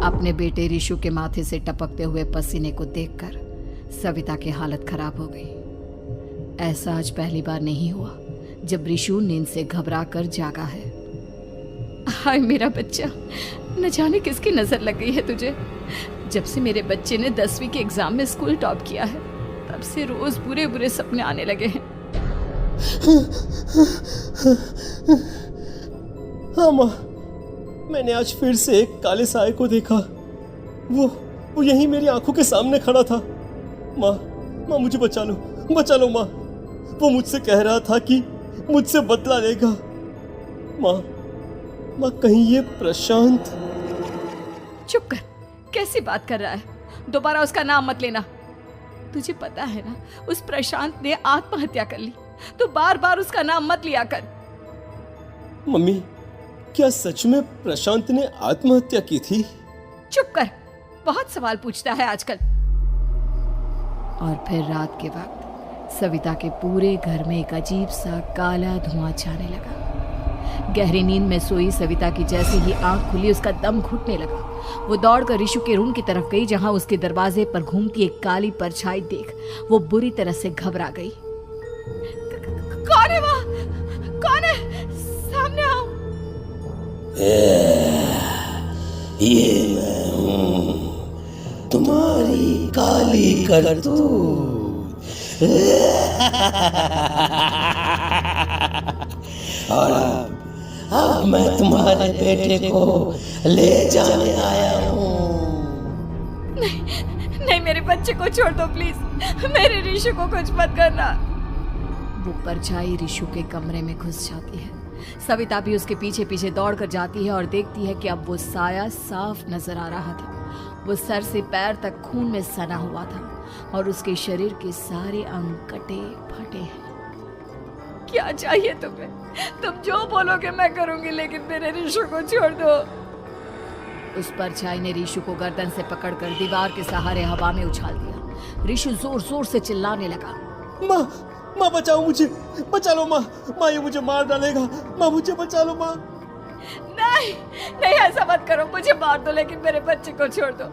अपने बेटे ऋषु के माथे से टपकते हुए पसीने को देखकर सविता की हालत खराब हो गई। ऐसा आज पहली बार नहीं हुआ जब ऋषु नींद से घबरा कर जागा है। हाय मेरा बच्चा, न जाने किसकी नजर लग गई है तुझे। जब से मेरे बच्चे ने 10वीं के एग्जाम में स्कूल टॉप किया है तब से रोज बुरे बुरे सपने आने लगे हैं। हाँ माँ, मैंने आज फिर से एक काले साए को देखा। वो यहीं मेरी आंखों के सामने खड़ा था। माँ मुझे बचा लो माँ। वो मुझसे कह रहा था कि मुझसे बदला लेगा। माँ कहीं ये प्रशांत। चुप कर, कैसी बात कर रहा है? दोबारा उसका नाम मत लेना। तुझे पता है ना उस प्रशांत ने आत्महत्या कर ली, तो बार बार उसका नाम मत लिया कर। मम्मी, क्या सच में प्रशांत ने आत्महत्या की थी? चुप कर, बहुत सवाल पूछता है आजकल। और फिर रात के वक्त सविता के पूरे घर में एक अजीब सा काला धुआं छाने लगा। गहरी नींद में सोई सविता की जैसे ही आंख खुली उसका दम घुटने लगा। वो दौड़कर ऋषु के रूम की तरफ गई जहां उसके दरवाजे पर घूमती एक काली परछाई देख वो बुरी तरह से घबरा गई। कौन है वहाँ? कौन है? सामने आओ। ये मैं हूँ, तुम्हारी काली करतूत। और अब मैं तुम्हारे बेटे को ले जाने आया हूँ। नहीं, मेरे बच्चे को छोड़ दो प्लीज। मेरे ऋषु को कुछ मत करना। वो परछाई ऋषु के कमरे में घुस जाती है। सविता भी उसके पीछे पीछे दौड़ कर जाती है और देखती है कि अब वो साया साफ नजर आ रहा था। वो सर से पैर तक खून में सना हुआ था और उसके शरीर के सारे अंग कटे फटे हैं। क्या चाहिए तुम्हें? तुम जो बोलोगे मैं करूंगी, लेकिन मेरे ऋषु को छोड़ दो। उस परछाई ने ऋषु को गर्दन से पकड़कर दीवार के सहारे हवा में उछाल दिया। ऋषु जोर जोर से चिल्लाने लगा। माँ बचाओ मुझे, बचा लो माँ, ये मुझे मार डालेगा। माँ मुझे बचा लो माँ। नहीं ऐसा मत करो, मुझे मार दो लेकिन मेरे बच्चे को छोड़ दो।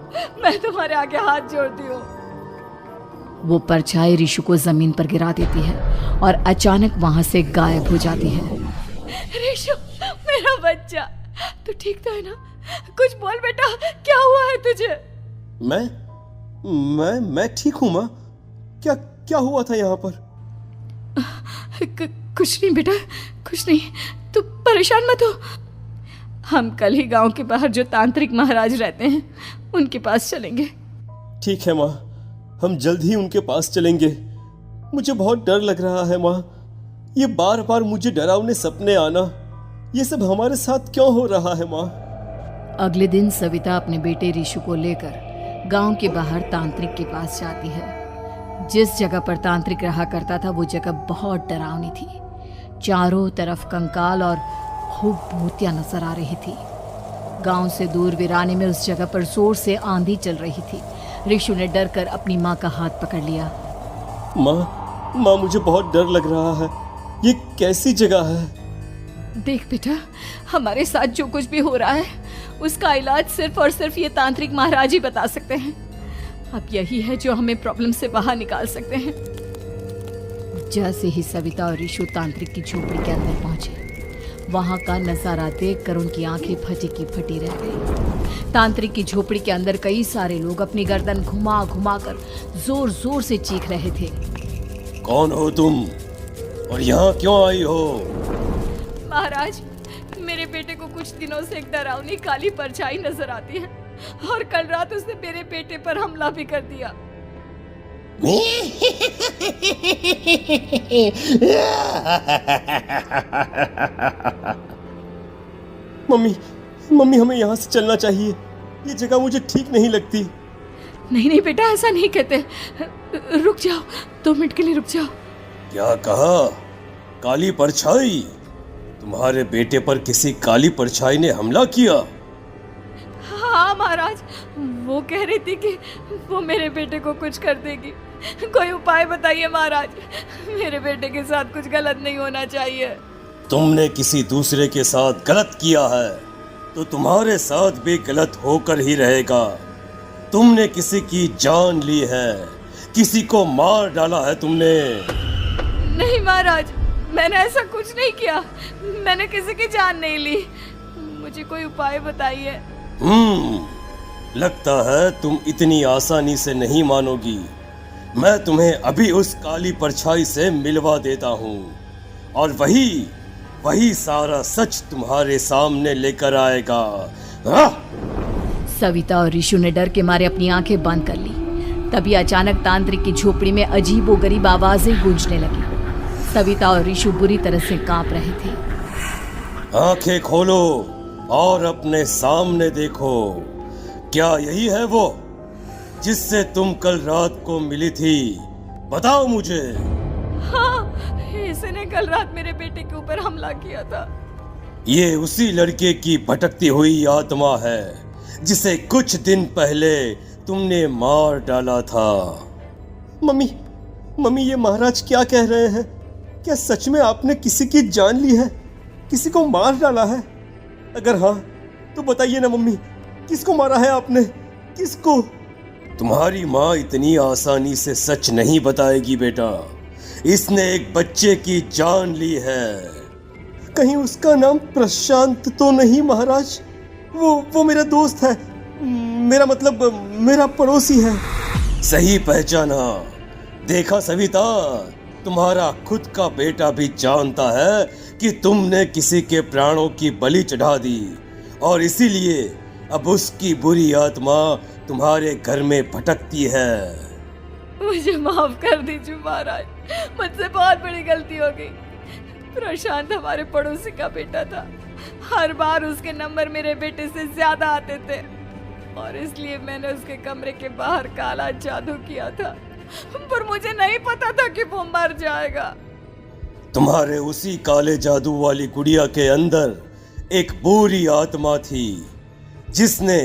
मैं तुम्हारे आगे हाथ जोड़ती हूँ। वो परछाई ऋषु को जमीन पर गिरा देती है और अचानक वहां से गायब हो जाती है। ऋषु, मेरा बच्चा, तू ठीक तो है ना? कुछ बोल बेटा, क्या हुआ है तुझे? मैं ठीक हूँ माँ। क्या हुआ था यहाँ पर? कुछ नहीं बेटा, कुछ नहीं। तू परेशान मत हो। हम कल ही गांव के बाहर जो तांत्रिक महाराज रहते हैं उनके पास चलेंगे। ठीक है माँ, हम जल्द ही उनके पास चलेंगे। मुझे बहुत डर लग रहा है माँ। ये बार बार मुझे डरावने सपने आना, ये सब हमारे साथ क्यों हो रहा है माँ? अगले दिन सविता अपने बेटे ऋषु को लेकर गांव के बाहर तांत्रिक के पास जाती है। जिस जगह पर तांत्रिक रहा करता था वो जगह बहुत डरावनी थी। चारों तरफ कंकाल और खूब भूतियां नजर आ रही थी। गांव से दूर वीराने में उस जगह पर जोर से आंधी चल रही थी। ऋषु ने डर कर अपनी माँ का हाथ पकड़ लिया। माँ मुझे बहुत डर लग रहा है। ये कैसी जगह है? देख बेटा, हमारे साथ जो कुछ भी हो रहा है उसका इलाज सिर्फ और सिर्फ ये तांत्रिक महाराज ही बता सकते हैं। अब यही है जो हमें प्रॉब्लम से बाहर निकाल सकते हैं। जैसे ही सविता और ऋषु तांत्रिक की झोपड़ी के अंदर पहुंचे, वहां का नजारा देखकर उनकी आंखें फटी की फटी रह गई। तांत्रिक की झोपड़ी के अंदर कई सारे लोग अपनी गर्दन घुमा घुमा कर जोर जोर से चीख रहे थे। कौन हो तुम और यहाँ क्यों आई हो? महाराज, मेरे बेटे को कुछ दिनों से एक डरावनी काली परछाई नजर आती है और कल रात उसने मेरे बेटे पर हमला भी कर दिया। मम्मी हमें यहाँ से चलना चाहिए। ये जगह मुझे ठीक नहीं लगती। नहीं बेटा, ऐसा नहीं कहते। रुक जाओ, 2 मिनट के लिए रुक जाओ। क्या कहा? काली परछाई? तुम्हारे बेटे पर किसी काली परछाई ने हमला किया? हाँ महाराज, वो कह रही थी कि वो मेरे बेटे को कुछ कर देगी। कोई उपाय बताइए महाराज, मेरे बेटे के साथ कुछ गलत नहीं होना चाहिए। तुमने किसी दूसरे के साथ गलत किया है तो तुम्हारे साथ भी गलत होकर ही रहेगा। तुमने किसी की जान ली है, किसी को मार डाला है तुमने। नहीं महाराज, मैंने ऐसा कुछ नहीं किया। मैंने किसी की जान नहीं ली। मुझे कोई उपाय बताइए। लगता है तुम इतनी आसानी से नहीं मानोगी। मैं तुम्हें अभी उस काली परछाई से मिलवा देता हूँ और वही सारा सच तुम्हारे सामने लेकर आएगा। सविता और ऋषु ने डर के मारे अपनी आंखें बंद कर ली। तभी अचानक तांत्रिक की झोपड़ी में अजीबोगरीब आवाजें गूंजने लगी। सविता और ऋषु बुरी तरह से कांप रहे थे। आंखें खोलो और अपने सामने देखो। क्या यही है वो जिससे तुम कल रात को मिली थी? बताओ मुझे। हाँ, इसने कल रात मेरे बेटे के ऊपर हमला किया था। ये उसी लड़के की भटकती हुई आत्मा है जिसे कुछ दिन पहले तुमने मार डाला था। मम्मी, ये महाराज क्या कह रहे हैं? क्या सच में आपने किसी की जान ली है, किसी को मार डाला है? अगर हाँ तो बताइए ना मम्मी, किसको मारा है आपने? किसको? तुम्हारी माँ इतनी आसानी से सच नहीं बताएगी बेटा। इसने एक बच्चे की जान ली है। कहीं उसका नाम प्रशांत तो नहीं महाराज? वो मेरा दोस्त है, मेरा मतलब मेरा पड़ोसी है। सही पहचाना। देखा सविता, तुम्हारा खुद का बेटा भी जानता है कि तुमने किसी के प्राणों की बलि चढ़ा दी और इसीलिए अब उसकी बुरी आत्मा तुम्हारे घर में भटकती है। मुझे माफ कर दीजिए महाराज, मुझसे बहुत बड़ी गलती हो गई। प्रशांत हमारे पड़ोसी का बेटा था। हर बार उसके नंबर मेरे बेटे से ज्यादा आते थे और इसलिए मैंने उसके कमरे के बाहर काला जादू किया था, पर मुझे नहीं पता था कि वो मर जाएगा। तुम्हारे उसी काले जादू वाली गुड़िया के अंदर एक बुरी आत्मा थी जिसने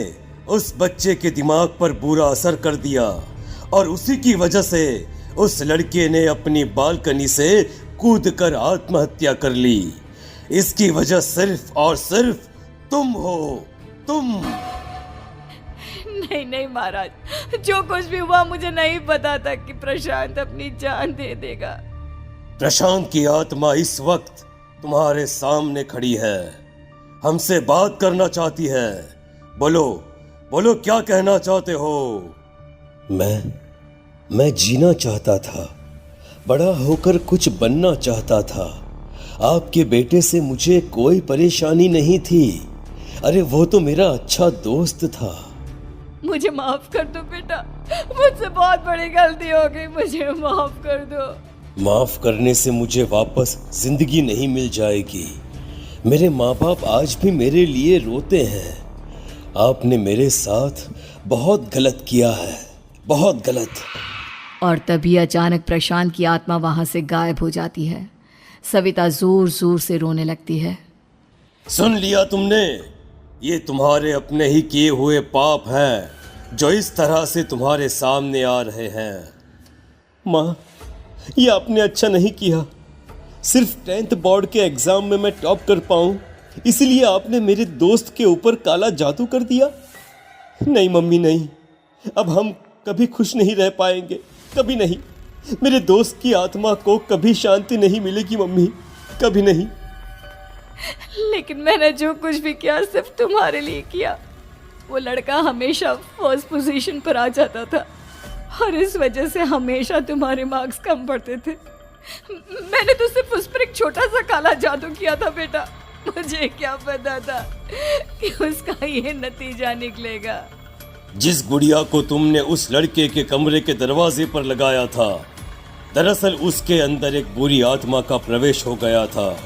उस बच्चे के दिमाग पर बुरा असर कर दिया और उसी की वजह से उस लड़के ने अपनी बालकनी से कूदकर आत्महत्या कर ली। इसकी वजह सिर्फ और सिर्फ तुम हो, तुम। नहीं महाराज, जो कुछ भी हुआ मुझे नहीं पता था कि प्रशांत अपनी जान दे देगा। प्रशांत की आत्मा इस वक्त तुम्हारे सामने खड़ी है, हमसे बात करना चाहती है। बोलो क्या कहना चाहते हो? मैं जीना चाहता था, बड़ा होकर कुछ बनना चाहता था। आपके बेटे से मुझे कोई परेशानी नहीं थी। अरे वो तो मेरा अच्छा दोस्त था। मुझे माफ कर दो बेटा, मुझसे बहुत बड़ी गलती हो गई, मुझे माफ कर दो। माफ करने से मुझे वापस जिंदगी नहीं मिल जाएगी। मेरे माँ बाप आज भी मेरे लिए रोते हैं। आपने मेरे साथ बहुत गलत किया है, बहुत गलत। और तभी अचानक प्रशांत की आत्मा वहां से गायब हो जाती है। सविता जोर जोर से रोने लगती है। सुन लिया तुमने? ये तुम्हारे अपने ही किए हुए पाप हैं जो इस तरह से तुम्हारे सामने आ रहे हैं। माँ, ये आपने अच्छा नहीं किया। सिर्फ 10th बोर्ड के एग्जाम में मैं टॉप कर पाऊँ इसलिए आपने मेरे दोस्त के ऊपर काला जादू कर दिया। नहीं मम्मी, नहीं, अब हम कभी खुश नहीं रह पाएंगे, कभी नहीं। मेरे दोस्त की आत्मा को कभी शांति नहीं मिलेगी मम्मी, कभी नहीं। लेकिन मैंने जो कुछ भी किया सिर्फ तुम्हारे लिए किया। वो लड़का हमेशा फर्स्ट पोजीशन पर आ जाता था और इस वजह से हमेशा तुम्हारे मार्क्स कम पड़ते थे। मैंने तो सिर्फ उस पर एक छोटा सा काला जादू किया था बेटा। मुझे क्या पता था कि उसका ये नतीजा निकलेगा। जिस गुड़िया को तुमने उस लड़के के कमरे के दरवाजे पर लगाया था, दरअसल उसके अंदर एक बुरी आत्मा का प्रवेश हो गया था,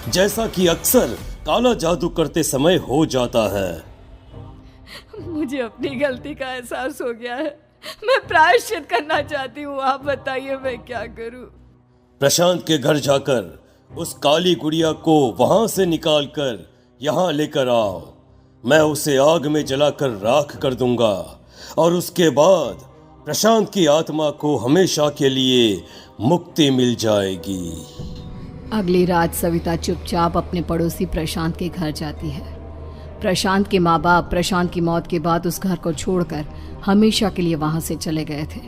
जैसा कि अक्सर काला जादू करते समय हो जाता है। मुझे अपनी गलती का एहसास हो गया है। मैं प्रायश्चित करना चाहती हूँ, आप बताइए मैं क्या करूँ? प्रशांत के घर जाकर उस काली गुड़िया को वहां से निकालकर यहाँ लेकर आओ। मैं उसे आग में जलाकर राख कर दूंगा और उसके बाद प्रशांत की आत्मा को हमेशा के लिए मुक्ति मिल जाएगी। अगली रात सविता चुपचाप अपने पड़ोसी प्रशांत के घर जाती है। प्रशांत के माँ बाप प्रशांत की मौत के बाद उस घर को छोड़कर हमेशा के लिए वहां से चले गए थे।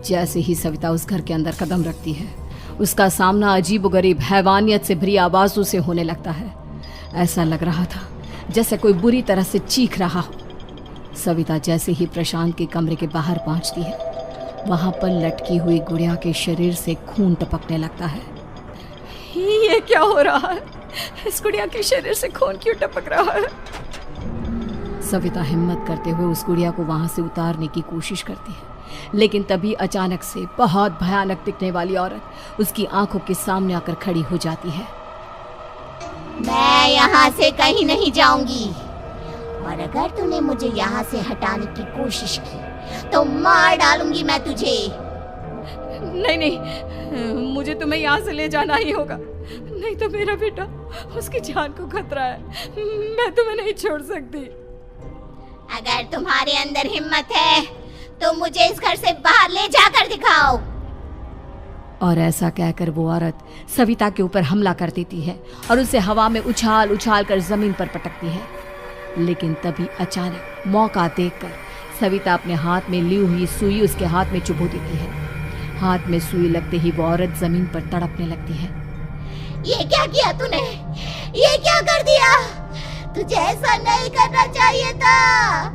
जैसे ही सविता उस घर के अंदर कदम रखती है, उसका सामना अजीबोगरीब हैवानियत से भरी आवाजों से होने लगता है। ऐसा लग रहा था जैसे कोई बुरी तरह से चीख रहा हो। सविता जैसे ही प्रशांत के कमरे के बाहर पहुंचती है, वहां पर लटकी हुई गुड़िया के शरीर से खून टपकने लगता है। ये क्या हो रहा है? इस गुड़िया के शरीर से खून क्यों टपक रहा है? सविता हिम्मत करते हुए उस गुड़िया को वहां से उतारने की कोशिश करती है, लेकिन तभी अचानक से बहुत भयानक दिखने वाली औरत उसकी आंखों के सामने आकर खड़ी हो जाती है। मैं यहाँ से कहीं नहीं जाऊंगी, और अगर तूने मुझे यहाँ से हटाने की कोशिश की तो मार डालूंगी मैं तुझे। नहीं नहीं, मुझे तुम्हें यहाँ से ले जाना ही होगा, नहीं तो मेरा बेटा, उसकी जान को खतरा है। मैं तुम्हें नहीं छोड़ सकती। अगर तुम्हारे अंदर हिम्मत है तो मुझे इस घर से बाहर ले जाकर दिखाओ। और ऐसा कहकर वो औरत सविता के ऊपर हमला कर देती है और उसे हवा में उछाल उछाल कर जमीन पर पटकती है। लेकिन तभी अचानक मौका देखकर सविता अपने हाथ में ली हुई सुई उसके हाथ में चुभो देती है। हाथ में सुई लगते ही वो औरत जमीन पर तड़पने लगती है। ये क्या किया तूने? ये क्या कर दिया? तुझे ऐसा नहीं करना चाहिए था।